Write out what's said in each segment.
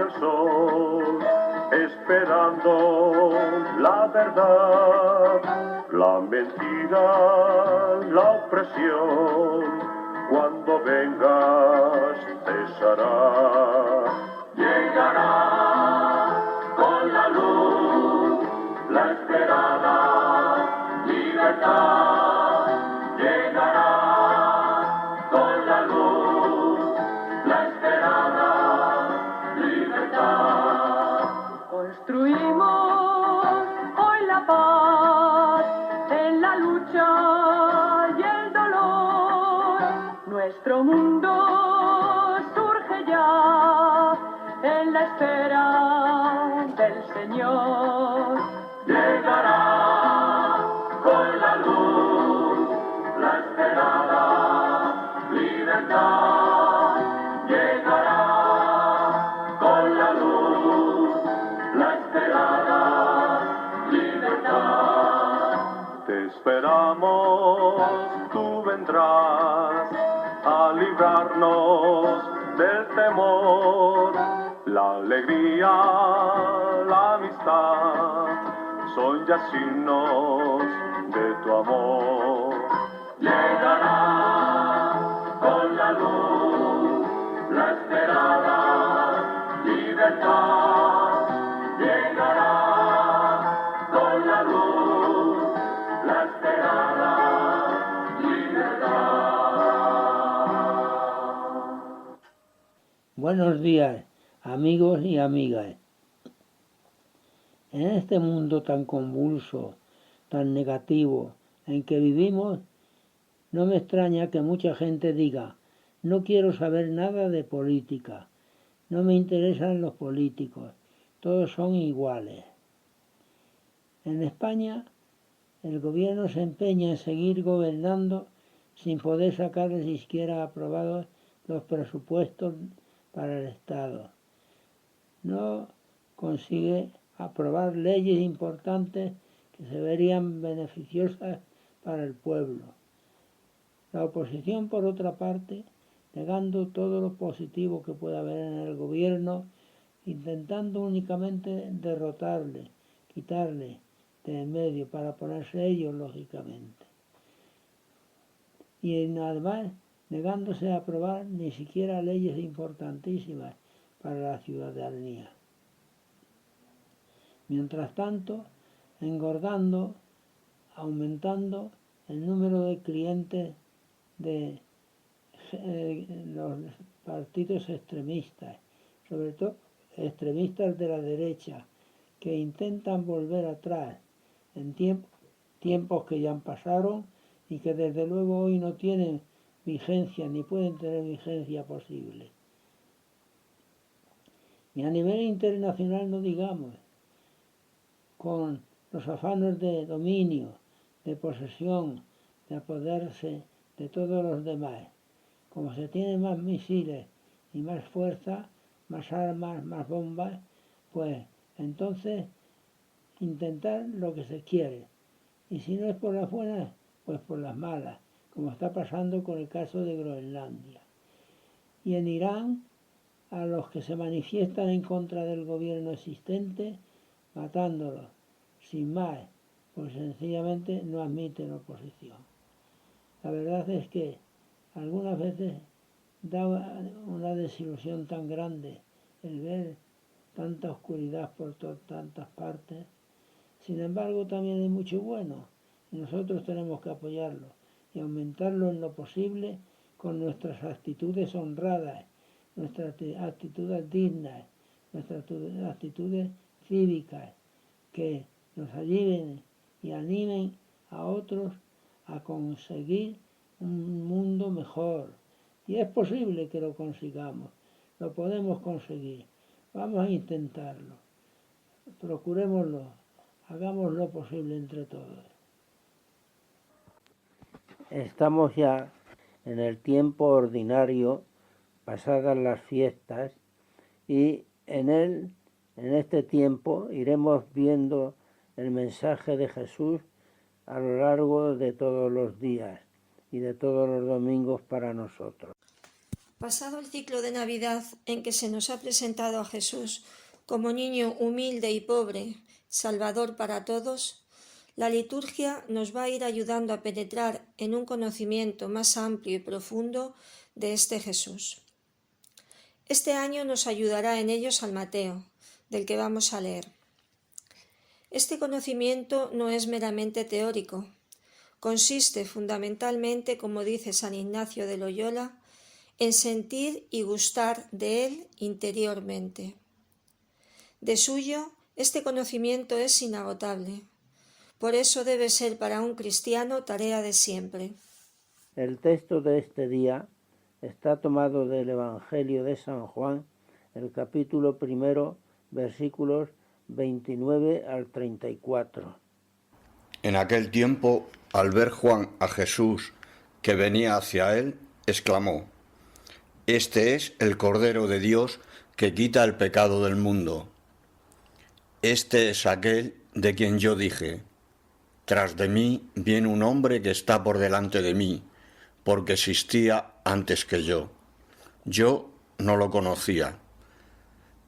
el sol, esperando la verdad, la mentira, la opresión. Cuando vengas cesará, llegará con la luz, la esperada libertad, llegará con la luz, la esperada libertad. Construimos hoy la paz en la lucha y el dolor. Nuestro mundo surge ya en la espera del Señor. Llegará con la luz, la esperada libertad. Llegará con la luz, la esperada libertad. Te esperamos, tú vendrás a librarnos del temor, la alegría, la amistad, son ya signos de tu amor. Llegará con la luz, la esperada libertad, llegará con la luz, la esperada libertad. Buenos días, amigos y amigas. En este mundo tan convulso, tan negativo en que vivimos, no me extraña que mucha gente diga: no quiero saber nada de política, no me interesan los políticos, todos son iguales. En España, el gobierno se empeña en seguir gobernando sin poder sacar ni siquiera aprobados los presupuestos para el Estado. No consigue aprobar leyes importantes que se verían beneficiosas para el pueblo. La oposición, por otra parte, negando todo lo positivo que pueda haber en el gobierno, intentando únicamente derrotarle, quitarle de en medio para ponerse ellos, lógicamente. Y además negándose a aprobar ni siquiera leyes importantísimas para la ciudadanía. Mientras tanto, engordando, aumentando el número de clientes de los partidos extremistas, sobre todo extremistas de la derecha, que intentan volver atrás en tiempos que ya pasaron y que desde luego hoy no tienen vigencia ni pueden tener vigencia posible. Y a nivel internacional no digamos, con los afanes de dominio, de posesión, de apoderarse de todos los demás. Como se tienen más misiles y más fuerza, más armas, más bombas, pues entonces intentar lo que se quiere. Y si no es por las buenas, pues por las malas, como está pasando con el caso de Groenlandia. Y en Irán, a los que se manifiestan en contra del gobierno existente, matándolos, sin más, pues sencillamente no admiten oposición. La verdad es que algunas veces da una desilusión tan grande el ver tanta oscuridad por tantas partes. Sin embargo, también hay mucho bueno y nosotros tenemos que apoyarlo y aumentarlo en lo posible con nuestras actitudes honradas, nuestras actitudes dignas, nuestras actitudes cívicas, que nos ayuden y animen a otros a conseguir un mundo mejor. Y es posible que lo consigamos, lo podemos conseguir. Vamos a intentarlo, procurémoslo, hagamos lo posible entre todos. Estamos ya en el tiempo ordinario, pasadas las fiestas, y en este tiempo iremos viendo el mensaje de Jesús a lo largo de todos los días y de todos los domingos para nosotros. Pasado el ciclo de Navidad en que se nos ha presentado a Jesús como niño humilde y pobre, Salvador para todos, la liturgia nos va a ir ayudando a penetrar en un conocimiento más amplio y profundo de este Jesús. Este año nos ayudará en ello San Mateo, del que vamos a leer. Este conocimiento no es meramente teórico, consiste fundamentalmente, como dice San Ignacio de Loyola, en sentir y gustar de él interiormente. De suyo, este conocimiento es inagotable. Por eso debe ser para un cristiano tarea de siempre. El texto de este día está tomado del Evangelio de San Juan, el capítulo 1, versículos 29 al 34. En aquel tiempo, al ver Juan a Jesús que venía hacia él, exclamó: «Este es el Cordero de Dios que quita el pecado del mundo. Este es aquel de quien yo dije: tras de mí viene un hombre que está por delante de mí, porque existía antes que yo. Yo no lo conocía,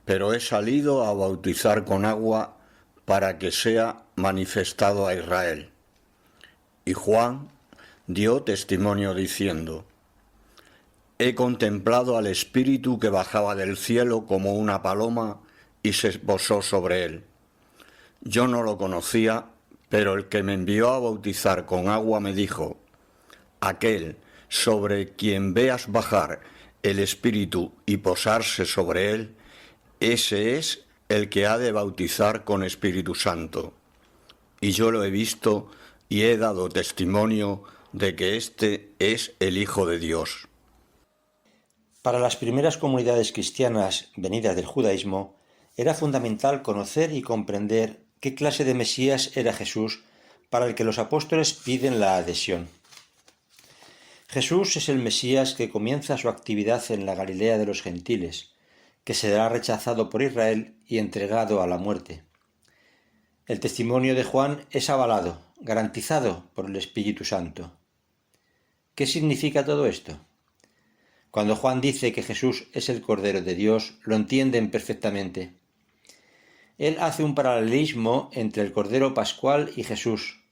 pero he salido a bautizar con agua para que sea manifestado a Israel». Y Juan dio testimonio diciendo: «He contemplado al Espíritu que bajaba del cielo como una paloma y se posó sobre él. Yo no lo conocía, pero el que me envió a bautizar con agua me dijo: aquel sobre quien veas bajar el Espíritu y posarse sobre él, ese es el que ha de bautizar con Espíritu Santo. Y yo lo he visto y he dado testimonio de que este es el Hijo de Dios». Para las primeras comunidades cristianas venidas del judaísmo, era fundamental conocer y comprender qué clase de Mesías era Jesús, para el que los apóstoles piden la adhesión. Jesús es el Mesías que comienza su actividad en la Galilea de los gentiles, que será rechazado por Israel y entregado a la muerte. El testimonio de Juan es avalado, garantizado por el Espíritu Santo. ¿Qué significa todo esto? Cuando Juan dice que Jesús es el Cordero de Dios, lo entienden perfectamente. Él hace un paralelismo entre el Cordero Pascual y Jesús.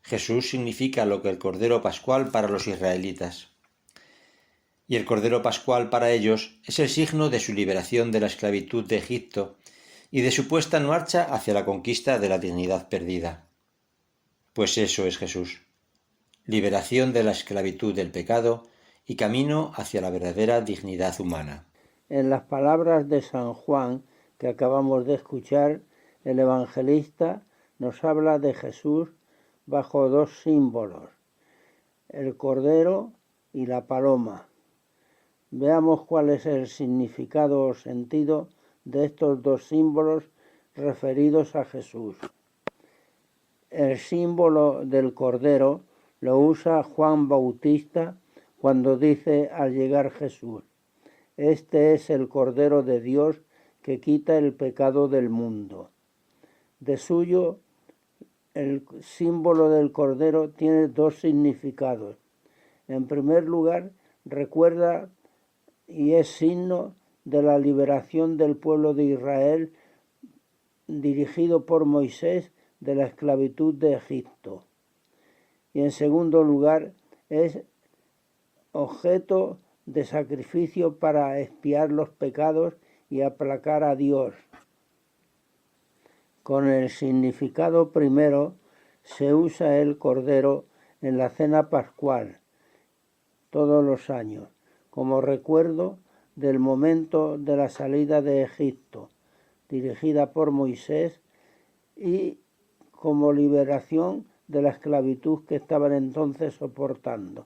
Jesús significa lo que el Cordero Pascual para los israelitas. Y el Cordero Pascual para ellos es el signo de su liberación de la esclavitud de Egipto y de su puesta en marcha hacia la conquista de la dignidad perdida. Pues eso es Jesús: liberación de la esclavitud del pecado y camino hacia la verdadera dignidad humana. En las palabras de San Juan que acabamos de escuchar, el evangelista nos habla de Jesús bajo dos símbolos: el cordero y la paloma. Veamos cuál es el significado o sentido de estos dos símbolos referidos a Jesús. El símbolo del cordero lo usa Juan Bautista cuando dice al llegar Jesús: «Este es el Cordero de Dios que quita el pecado del mundo». De suyo, el símbolo del Cordero tiene dos significados. En primer lugar, recuerda y es signo de la liberación del pueblo de Israel dirigido por Moisés de la esclavitud de Egipto. Y en segundo lugar, es objeto de sacrificio para expiar los pecados y aplacar a Dios. Con el significado primero se usa el cordero en la cena pascual todos los años, como recuerdo del momento de la salida de Egipto, dirigida por Moisés, y como liberación de la esclavitud que estaban entonces soportando.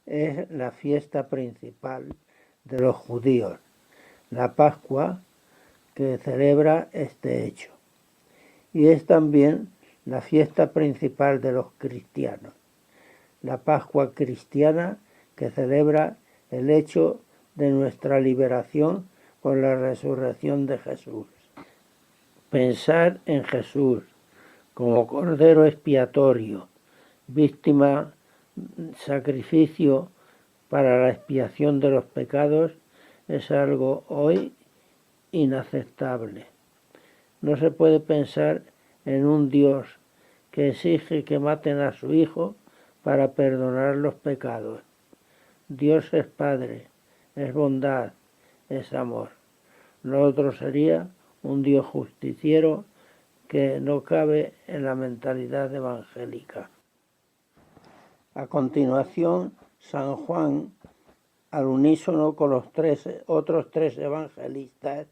Es la fiesta principal de los judíos, la Pascua, que celebra este hecho. Y es también la fiesta principal de los cristianos, la Pascua cristiana, que celebra el hecho de nuestra liberación con la resurrección de Jesús. Pensar en Jesús como Cordero expiatorio, víctima, sacrificio para la expiación de los pecados es algo hoy inaceptable. No se puede pensar en un Dios que exige que maten a su Hijo para perdonar los pecados. Dios es Padre, es bondad, es amor. Lo otro sería un Dios justiciero que no cabe en la mentalidad evangélica. A continuación, San Juan, al unísono con los otros tres evangelistas,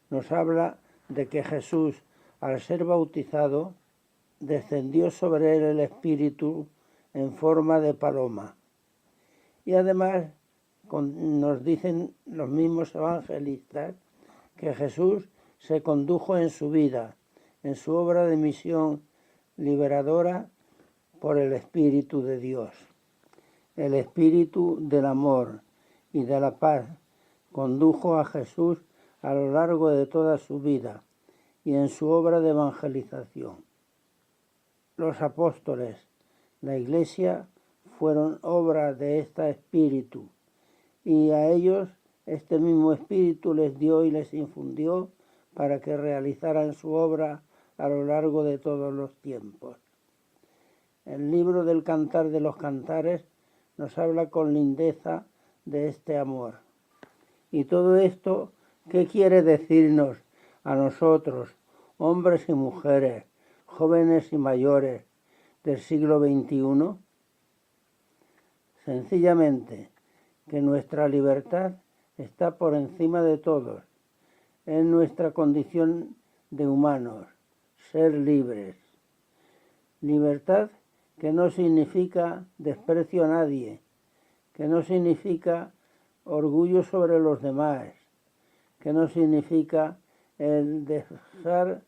nos habla de que Jesús, al ser bautizado, descendió sobre él el Espíritu en forma de paloma. Y además nos dicen los mismos evangelistas que Jesús se condujo en su vida, en su obra de misión liberadora por el Espíritu de Dios. El Espíritu del amor y de la paz condujo a Jesús a lo largo de toda su vida y en su obra de evangelización. Los apóstoles, la Iglesia, fueron obra de este Espíritu y a ellos este mismo Espíritu les dio y les infundió para que realizaran su obra a lo largo de todos los tiempos. El libro del Cantar de los Cantares nos habla con lindeza de este amor. Y todo esto, ¿qué quiere decirnos a nosotros, hombres y mujeres, jóvenes y mayores del siglo XXI? Sencillamente, que nuestra libertad está por encima de todos. Es nuestra condición de humanos, ser libres. Libertad que no significa desprecio a nadie, que no significa orgullo sobre los demás, que no significa el dejar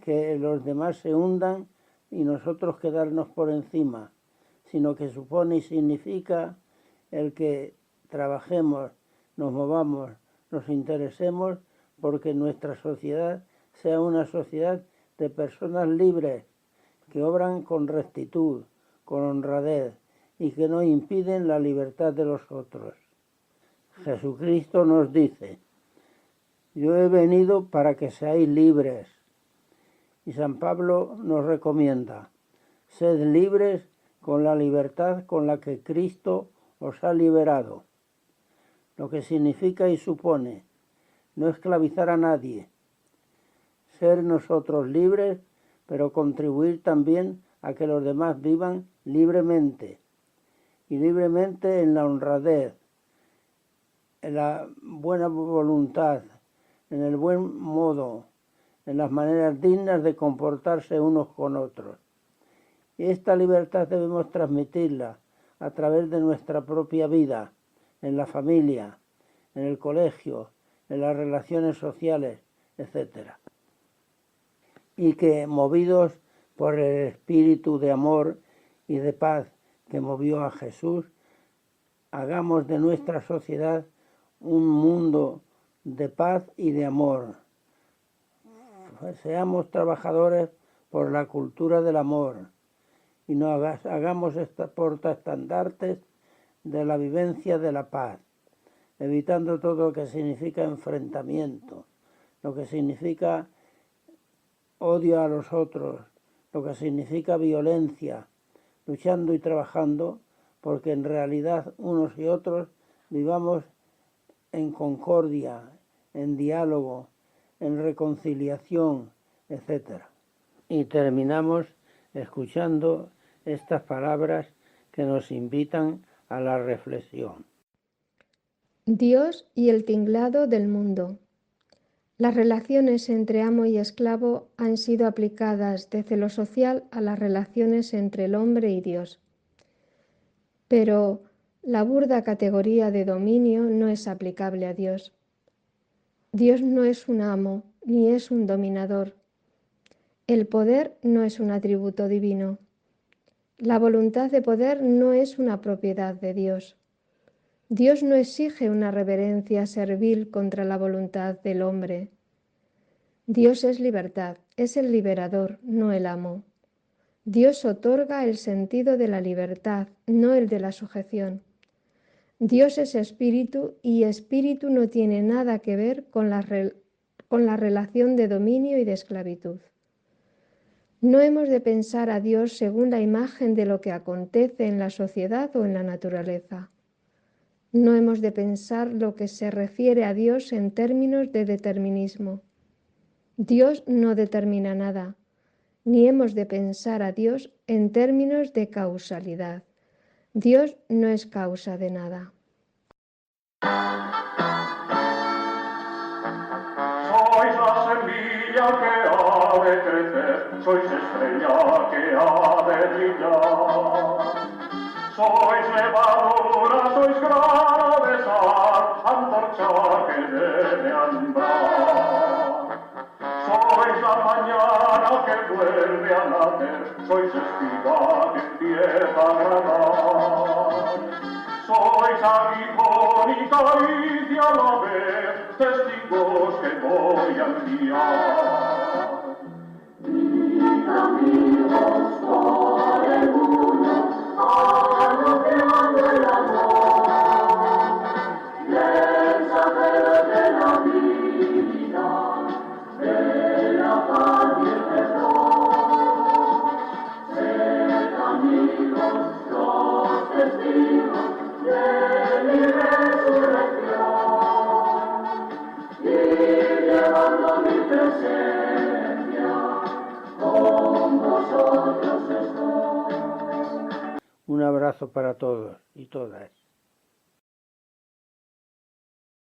que los demás se hundan y nosotros quedarnos por encima, sino que supone y significa el que trabajemos, nos movamos, nos interesemos porque nuestra sociedad sea una sociedad de personas libres que obran con rectitud, con honradez y que no impiden la libertad de los otros. Jesucristo nos dice: yo he venido para que seáis libres. Y San Pablo nos recomienda: sed libres con la libertad con la que Cristo os ha liberado. Lo que significa y supone no esclavizar a nadie, ser nosotros libres, pero contribuir también a que los demás vivan libremente, y libremente en la honradez, en la buena voluntad, en el buen modo, en las maneras dignas de comportarse unos con otros. Y esta libertad debemos transmitirla a través de nuestra propia vida, en la familia, en el colegio, en las relaciones sociales, etc. Y que, movidos por el espíritu de amor y de paz que movió a Jesús, hagamos de nuestra sociedad un mundo de paz y de amor. Seamos trabajadores por la cultura del amor y no hagamos portaestandartes de la vivencia de la paz, evitando todo lo que significa enfrentamiento, lo que significa odio a los otros, lo que significa violencia, luchando y trabajando porque en realidad unos y otros vivamos en concordia, en diálogo, en reconciliación, etc. Y terminamos escuchando estas palabras que nos invitan a la reflexión. Dios y el tinglado del mundo. Las relaciones entre amo y esclavo han sido aplicadas desde lo social a las relaciones entre el hombre y Dios. Pero la burda categoría de dominio no es aplicable a Dios. Dios no es un amo ni es un dominador. El poder no es un atributo divino. La voluntad de poder no es una propiedad de Dios. Dios no exige una reverencia servil contra la voluntad del hombre. Dios es libertad, es el liberador, no el amo. Dios otorga el sentido de la libertad, no el de la sujeción. Dios es espíritu y espíritu no tiene nada que ver con la relación de dominio y de esclavitud. No hemos de pensar a Dios según la imagen de lo que acontece en la sociedad o en la naturaleza. No hemos de pensar lo que se refiere a Dios en términos de determinismo. Dios no determina nada, ni hemos de pensar a Dios en términos de causalidad. Dios no es causa de nada. Sois la semilla que ha de crecer, sois estrella que ha de brillar. Sois levadura, sois grano de sal, antorcha que debe alumbrar. Sois la mañana que vuelve a nacer, sois espiga que empieza a granar. Sois aguijón y caricia a la vez, testigos que voy a enviar. Mis amigos por el mundo, anunciando el amor, mensajeros de la vida, de la paz y el perdón. Sed amigos, los testigos de mi resurrección, y llevando mi presencia, con vosotros estoy. Un abrazo para todos y todas.